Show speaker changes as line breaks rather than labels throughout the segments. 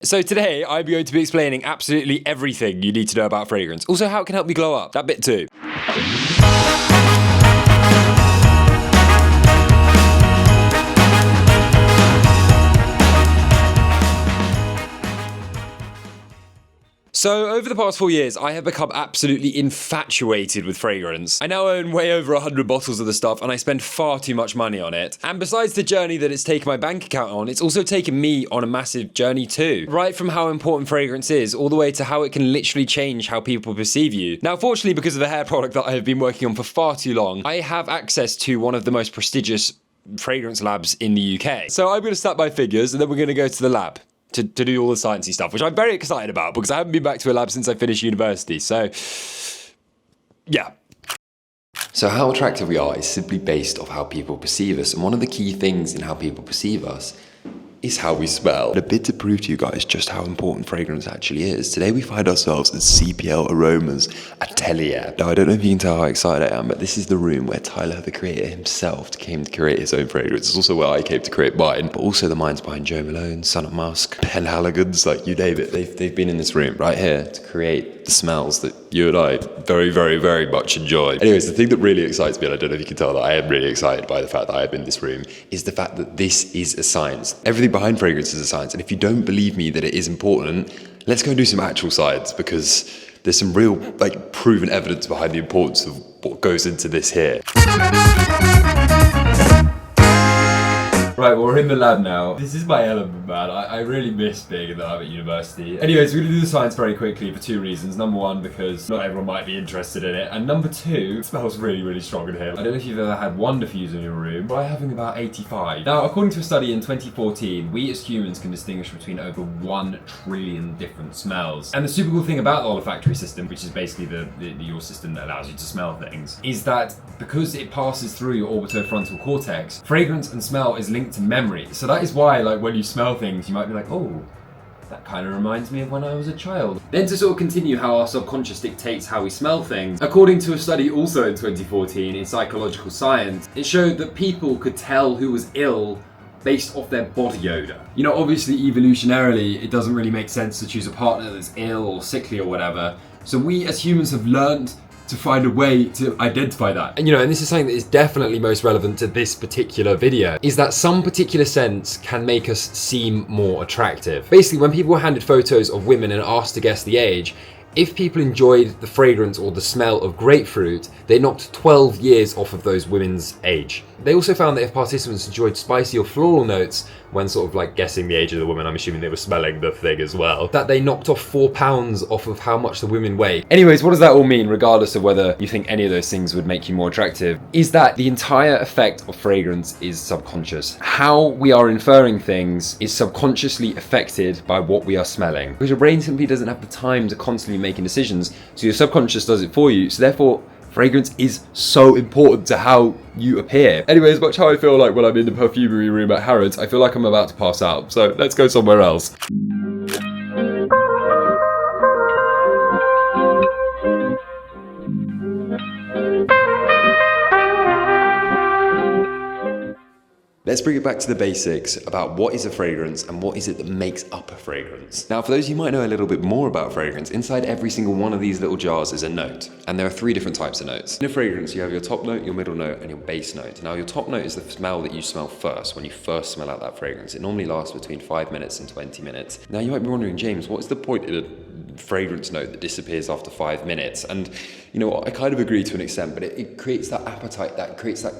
So today, I'm going to be explaining absolutely everything you need to know about fragrance. Also, how it can help me glow up, that bit too. So, over the past 4 years, I have become absolutely infatuated with fragrance. I now own way over 100 bottles of the stuff, and I spend far too much money on it. And besides the journey that it's taken my bank account on, it's also taken me on a massive journey too. Right from how important fragrance is, all the way to how it can literally change how people perceive you. Now, fortunately, because of the hair product that I have been working on for far too long, I have access to one of the most prestigious fragrance labs in the UK. So I'm going to snap my fingers, and then we're going to go to the lab to do all the sciencey stuff, which I'm very excited about because I haven't been back to a lab since I finished university. So, yeah. So how attractive we are is simply based off how people perceive us. And one of the key things in how people perceive us is how we smell. A bit to prove to you guys just how important fragrance actually is. Today we find ourselves at CPL Aroma's atelier. Now I don't know if you can tell how excited I am, but this is the room where Tyler, the creator himself, came to create his own fragrance. It's also where I came to create mine, but also the minds behind Joe Malone, Son of Musk, Ben Halligan's, like you name it. They've been in this room right here to create the smells that you and I very, very, very much enjoy. Anyways, the thing that really excites me, and I don't know if you can tell that I am really excited by the fact that I am in this room, is the fact that this is a science. Everything behind fragrance is a science, and if you don't believe me that it is important, let's go and do some actual science, because there's some real, like, proven evidence behind the importance of what goes into this here. Right, well, we're in the lab now. This is my element, man. I really miss being in the lab at university. Anyways, we're gonna do the science very quickly for two reasons. Number one, because not everyone might be interested in it. And number two, it smells really, really strong in here. I don't know if you've ever had one diffuser in your room, but I'm having about 85. Now, according to a study in 2014, we as humans can distinguish between over 1 trillion different smells. And the super cool thing about the olfactory system, which is basically your system that allows you to smell things, is that because it passes through your orbitofrontal cortex, fragrance and smell is linked to memory. So that is why, like, when you smell things, you might be like, oh, that kind of reminds me of when I was a child. Then to sort of continue how our subconscious dictates how we smell things, according to a study also in 2014 in Psychological Science, it showed that people could tell who was ill based off their body odor. You know, obviously evolutionarily, it doesn't really make sense to choose a partner that's ill or sickly or whatever. So we as humans have learned to find a way to identify that. And and this is something that is definitely most relevant to this particular video, is that some particular scents can make us seem more attractive. Basically, when people were handed photos of women and asked to guess the age, if people enjoyed the fragrance or the smell of grapefruit, they knocked 12 years off of those women's age. They also found that if participants enjoyed spicy or floral notes when sort of like guessing the age of the woman, I'm assuming they were smelling the thing as well, that they knocked off 4 pounds off of how much the women weigh. Anyways, what does that all mean, regardless of whether you think any of those things would make you more attractive, is that the entire effect of fragrance is subconscious. How we are inferring things is subconsciously affected by what we are smelling. Because your brain simply doesn't have the time to constantly making decisions, so your subconscious does it for you. So therefore, fragrance is so important to how you appear. Anyways, much how I feel like when I'm in the perfumery room at Harrods, I feel like I'm about to pass out. So let's go somewhere else. Let's bring it back to the basics about what is a fragrance and what is it that makes up a fragrance. Now, for those who might know a little bit more about fragrance, inside every single one of these little jars is a note. And there are 3 different types of notes. In a fragrance, you have your top note, your middle note, and your base note. Now, your top note is the smell that you smell first when you first smell out that fragrance. It normally lasts between 5 minutes and 20 minutes. Now, you might be wondering, James, what is the point in a fragrance note that disappears after 5 minutes? And you know what, I kind of agree to an extent, but it creates that appetite, that creates that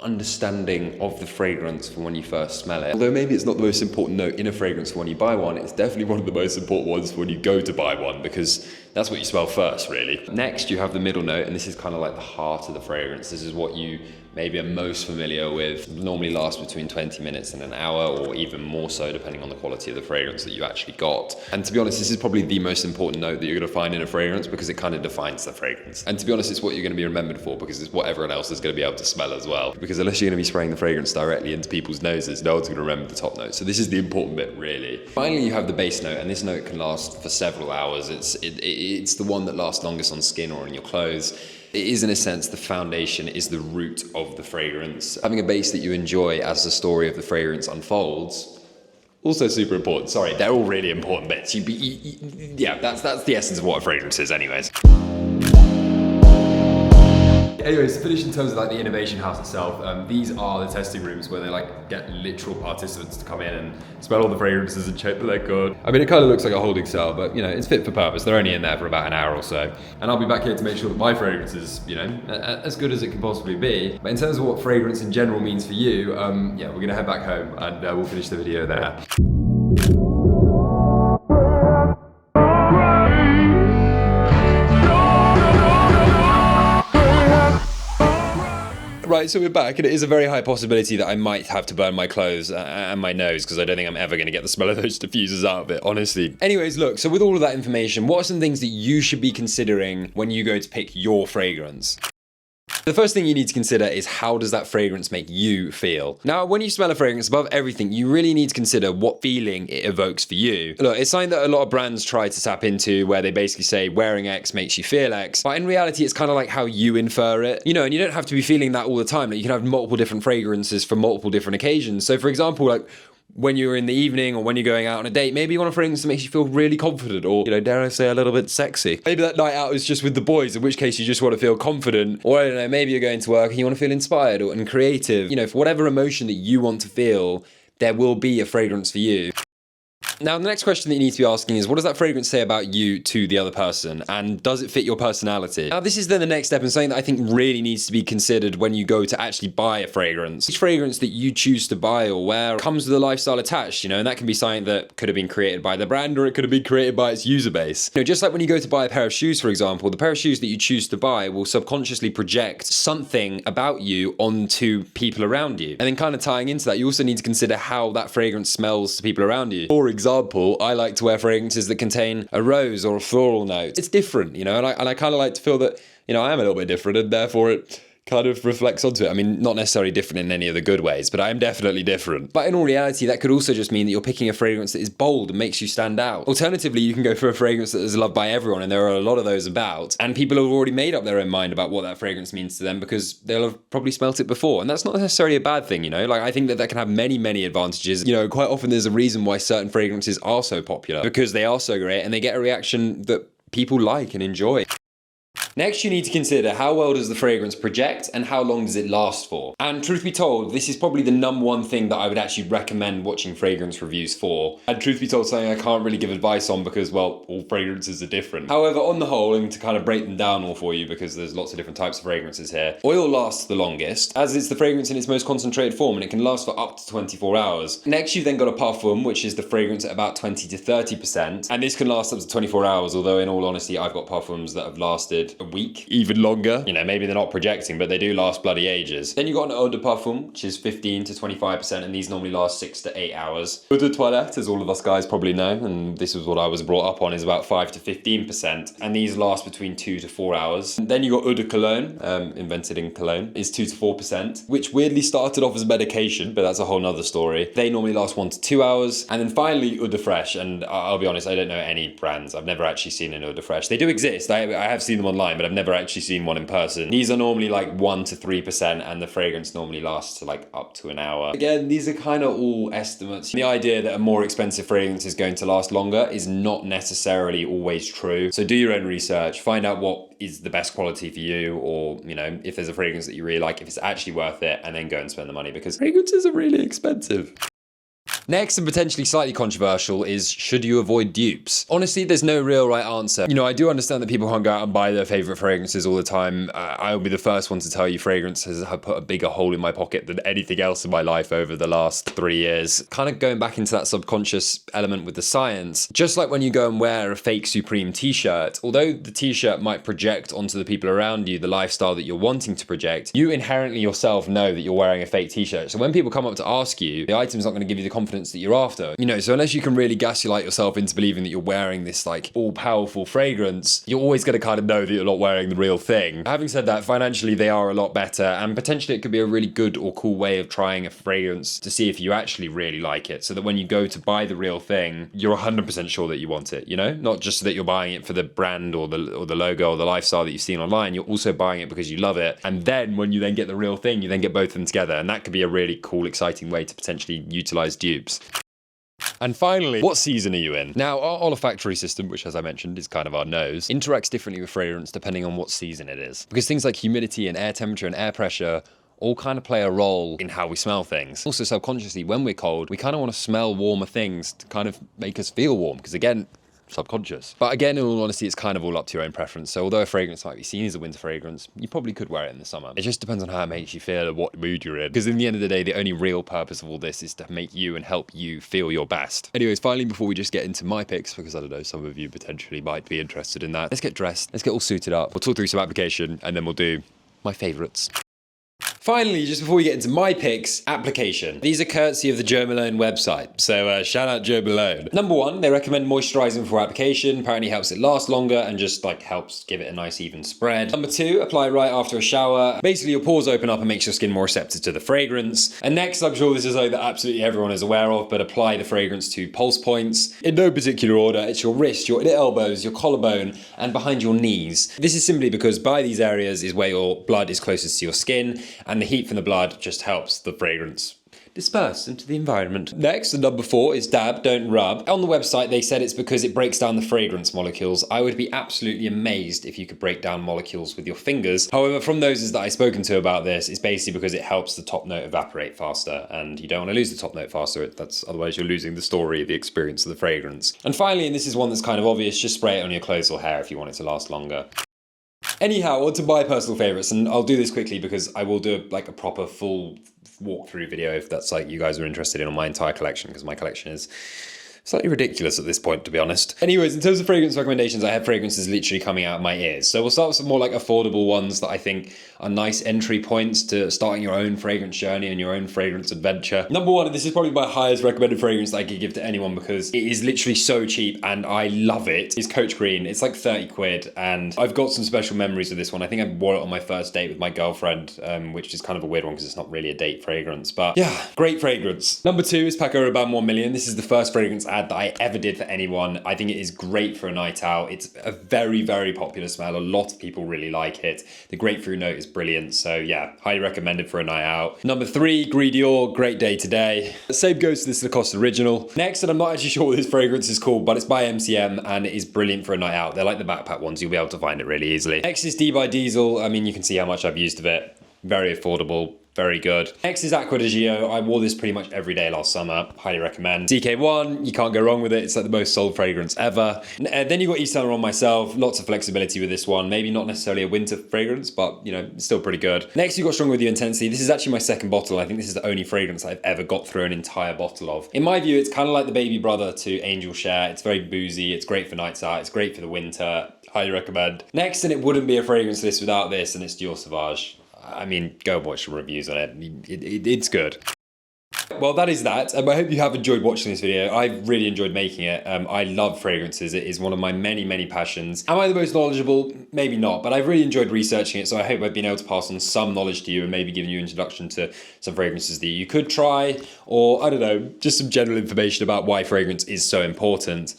understanding of the fragrance for when you first smell it. Although maybe it's not the most important note in a fragrance for when you buy one, it's definitely one of the most important ones for when you go to buy one, because that's what you smell first, really. Next, you have the middle note, and this is kind of like the heart of the fragrance. This is what you maybe are most familiar with. Normally lasts between 20 minutes and an hour, or even more so depending on the quality of the fragrance that you actually got. And to be honest, this is probably the most important note that you're going to find in a fragrance, because it kind of defines the fragrance. And to be honest, it's what you're going to be remembered for, because it's what everyone else is going to be able to smell as well. Because unless you're going to be spraying the fragrance directly into people's noses, no one's going to remember the top note. So this is the important bit, really. Finally, you have the base note, and this note can last for several hours. It's the one that lasts longest on skin or in your clothes. It is, in a sense, the foundation, is the root of the fragrance. Having a base that you enjoy as the story of the fragrance unfolds Also super important. Sorry, they're all really important bits. Yeah, that's the essence of what a fragrance is anyways. Anyways, to finish in terms of like the innovation house itself, these are the testing rooms where they like get literal participants to come in and smell all the fragrances and check that they're good. I mean, it kind of looks like a holding cell, but you know, it's fit for purpose. They're only in there for about an hour or so. And I'll be back here to make sure that my fragrance is, you know, as good as it can possibly be. But in terms of what fragrance in general means for you, yeah, we're gonna head back home and we'll finish the video there. Right, so we're back, and it is a very high possibility that I might have to burn my clothes and my nose, because I don't think I'm ever going to get the smell of those diffusers out of it, honestly. Anyways, look, so with all of that information, what are some things that you should be considering when you go to pick your fragrance? The first thing you need to consider is how does that fragrance make you feel? Now, when you smell a fragrance, above everything, you really need to consider what feeling it evokes for you. Look, it's something that a lot of brands try to tap into, where they basically say wearing X makes you feel X, but in reality, it's kind of like how you infer it. You know, and you don't have to be feeling that all the time. Like, you can have multiple different fragrances for multiple different occasions. So for example, like, when you're in the evening or when you're going out on a date, maybe you want a fragrance that makes you feel really confident or, you know, dare I say, a little bit sexy. Maybe that night out is just with the boys, in which case you just want to feel confident. Or I don't know, maybe you're going to work and you want to feel inspired and creative. You know, for whatever emotion that you want to feel, there will be a fragrance for you. Now, the next question that you need to be asking is, what does that fragrance say about you to the other person? And does it fit your personality? Now, this is then the next step and something that I think really needs to be considered when you go to actually buy a fragrance. Each fragrance that you choose to buy or wear comes with a lifestyle attached, you know, and that can be something that could have been created by the brand or it could have been created by its user base. You know, just like when you go to buy a pair of shoes, for example, the pair of shoes that you choose to buy will subconsciously project something about you onto people around you. And then kind of tying into that, you also need to consider how that fragrance smells to people around you. For example, I like to wear fragrances that contain a rose or a floral note. It's different, you know, and I kind of like to feel that, you know, I am a little bit different and therefore it kind of reflects onto it. I mean, not necessarily different in any of the good ways, but I am definitely different. But in all reality, that could also just mean that you're picking a fragrance that is bold and makes you stand out. Alternatively, you can go for a fragrance that is loved by everyone, and there are a lot of those about, and people have already made up their own mind about what that fragrance means to them because they'll have probably smelt it before. And that's not necessarily a bad thing, you know? Like, I think that can have many, many advantages. You know, quite often there's a reason why certain fragrances are so popular, because they are so great and they get a reaction that people like and enjoy. Next, you need to consider how well does the fragrance project and how long does it last for? And truth be told, this is probably the number one thing that I would actually recommend watching fragrance reviews for. And truth be told, something I can't really give advice on because, well, all fragrances are different. However, on the whole, and to kind of break them down all for you because there's lots of different types of fragrances here, oil lasts the longest, as it's the fragrance in its most concentrated form and it can last for up to 24 hours. Next, you've then got a parfum, which is the fragrance at about 20 to 30%. And this can last up to 24 hours, although in all honesty, I've got parfums that have lasted a week, even longer. You know, maybe they're not projecting, but they do last bloody ages. Then you got an eau de parfum, which is 15 to 25%, and these normally last 6 to 8 hours. Eau de toilette, as all of us guys probably know, and this is what I was brought up on, is about 5 to 15%, and these last between 2 to 4 hours. And then you got eau de cologne, invented in Cologne, is 2 to 4%, which weirdly started off as a medication, but that's a whole nother story. They normally last 1 to 2 hours. And then finally, eau de fraîche, and I'll be honest, I don't know any brands. I've never actually seen an eau de fraîche. They do exist. I have seen them online, but I've never actually seen one in person. These are normally like 1 to 3%, and the fragrance normally lasts like up to an hour. Again, these are kind of all estimates. The idea that a more expensive fragrance is going to last longer is not necessarily always true. So do your own research, find out what is the best quality for you, or, you know, if there's a fragrance that you really like, if it's actually worth it, and then go and spend the money because fragrances are really expensive. Next, and potentially slightly controversial, is should you avoid dupes? Honestly, there's no real right answer. You know, I do understand that people can't go out and buy their favorite fragrances all the time. I will be the first one to tell you fragrances have put a bigger hole in my pocket than anything else in my life over the last 3 years. Kind of going back into that subconscious element with the science, just like when you go and wear a fake Supreme t-shirt, although the t-shirt might project onto the people around you the lifestyle that you're wanting to project, you inherently yourself know that you're wearing a fake t-shirt. So when people come up to ask you, the item's not going to give you the confidence that you're after. You know, so unless you can really gaslight yourself into believing that you're wearing this like all-powerful fragrance, you're always going to kind of know that you're not wearing the real thing. Having said that, financially they are a lot better, and potentially it could be a really good or cool way of trying a fragrance to see if you actually really like it, so that when you go to buy the real thing, you're 100% sure that you want it, you know? Not just that you're buying it for the brand or the logo or the lifestyle that you've seen online, you're also buying it because you love it. And then when you then get the real thing, you then get both of them together, and that could be a really cool, exciting way to potentially utilize dupes. And finally, what season are you in? Now, our olfactory system, which as I mentioned is kind of our nose, interacts differently with fragrance depending on what season it is. Because things like humidity and air temperature and air pressure all kind of play a role in how we smell things. Also, subconsciously, when we're cold, we kind of want to smell warmer things to kind of make us feel warm, because again, subconscious. But again, in all honesty, it's kind of all up to your own preference. So although a fragrance might be seen as a winter fragrance, you probably could wear it in the summer. It just depends on how it makes you feel and what mood you're in. Because in the end of the day, the only real purpose of all this is to make you and help you feel your best. Anyways, finally, before we just get into my picks, because I don't know, some of you potentially might be interested in that, let's get dressed, let's get all suited up. We'll talk through some application and then we'll do my favorites. Finally, just before we get into my picks, application. These are courtesy of the Jo Malone website, so shout out Jo Malone. Number one, they recommend moisturizing before application. Apparently helps it last longer and just like helps give it a nice even spread. Number two, apply right after a shower. Basically your pores open up and makes your skin more receptive to the fragrance. And next, I'm sure this is something that absolutely everyone is aware of, but apply the fragrance to pulse points. In no particular order, it's your wrist, your elbows, your collarbone, and behind your knees. This is simply because by these areas is where your blood is closest to your skin, and the heat from the blood just helps the fragrance disperse into the environment. Next, the number four is dab, don't rub. On the website, they said it's because it breaks down the fragrance molecules. I would be absolutely amazed if you could break down molecules with your fingers. However, from those that I've spoken to about this, it's basically because it helps the top note evaporate faster, and you don't want to lose the top note faster. Otherwise you're losing the story, the experience of the fragrance. And finally, and this is one that's kind of obvious, just spray it on your clothes or hair if you want it to last longer. Anyhow, on to my personal favourites, and I'll do this quickly because I will do a proper full walkthrough video if that's like you guys are interested in on my entire collection, because my collection is slightly ridiculous at this point, to be honest. Anyways, in terms of fragrance recommendations, I have fragrances literally coming out of my ears. So we'll start with some more like affordable ones that I think are nice entry points to starting your own fragrance journey and your own fragrance adventure. Number one, and this is probably my highest recommended fragrance that I could give to anyone because it is literally so cheap and I love it, is Coach Green. It's like 30 quid and I've got some special memories of this one. I think I wore it on my first date with my girlfriend, which is kind of a weird one because it's not really a date fragrance, but yeah, great fragrance. Number two is Paco Rabanne 1 Million. This is the first fragrance ad that I ever did for anyone. I think it is great for a night out. It's a very, very popular smell. A lot of people really like it. The grapefruit note is brilliant. So yeah, highly recommended for a night out. Number three, Gris Dior, great day today. Same goes to this Lacoste Original. Next, and I'm not actually sure what this fragrance is called, but it's by MCM and it is brilliant for a night out. They're like the backpack ones. You'll be able to find it really easily. Next is D by Diesel. I mean, you can see how much I've used of it. Very affordable. Very good. Next is Acqua di Gio. I wore this pretty much every day last summer. Highly recommend. CK1, you can't go wrong with it. It's like the most sold fragrance ever. Then you've got Yves Saint Laurent Myself. Lots of flexibility with this one. Maybe not necessarily a winter fragrance, but you know, still pretty good. Next, you've got Stronger With You Intensity. This is actually my second bottle. I think this is the only fragrance I've ever got through an entire bottle of. In my view, it's kind of like the baby brother to Angel Share. It's very boozy. It's great for nights out. It's great for the winter. Highly recommend. Next, and it wouldn't be a fragrance list without this, and it's Dior Sauvage. I mean, go watch the reviews on it. It's good. Well, that is that. I hope you have enjoyed watching this video. I've really enjoyed making it. I love fragrances. It is one of my many, many passions. Am I the most knowledgeable? Maybe not, but I've really enjoyed researching it, so I hope I've been able to pass on some knowledge to you and maybe giving you an introduction to some fragrances that you could try, or, I don't know, just some general information about why fragrance is so important.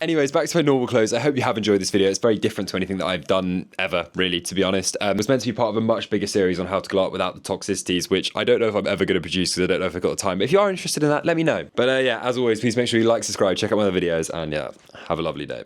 Anyways, back to my normal clothes. I hope you have enjoyed this video. It's very different to anything that I've done ever, really, to be honest. It was meant to be part of a much bigger series on how to glow up without the toxicities, which I don't know if I'm ever going to produce because I don't know if I've got the time. But if you are interested in that, let me know. But yeah, as always, please make sure you like, subscribe, check out my other videos, and yeah, have a lovely day.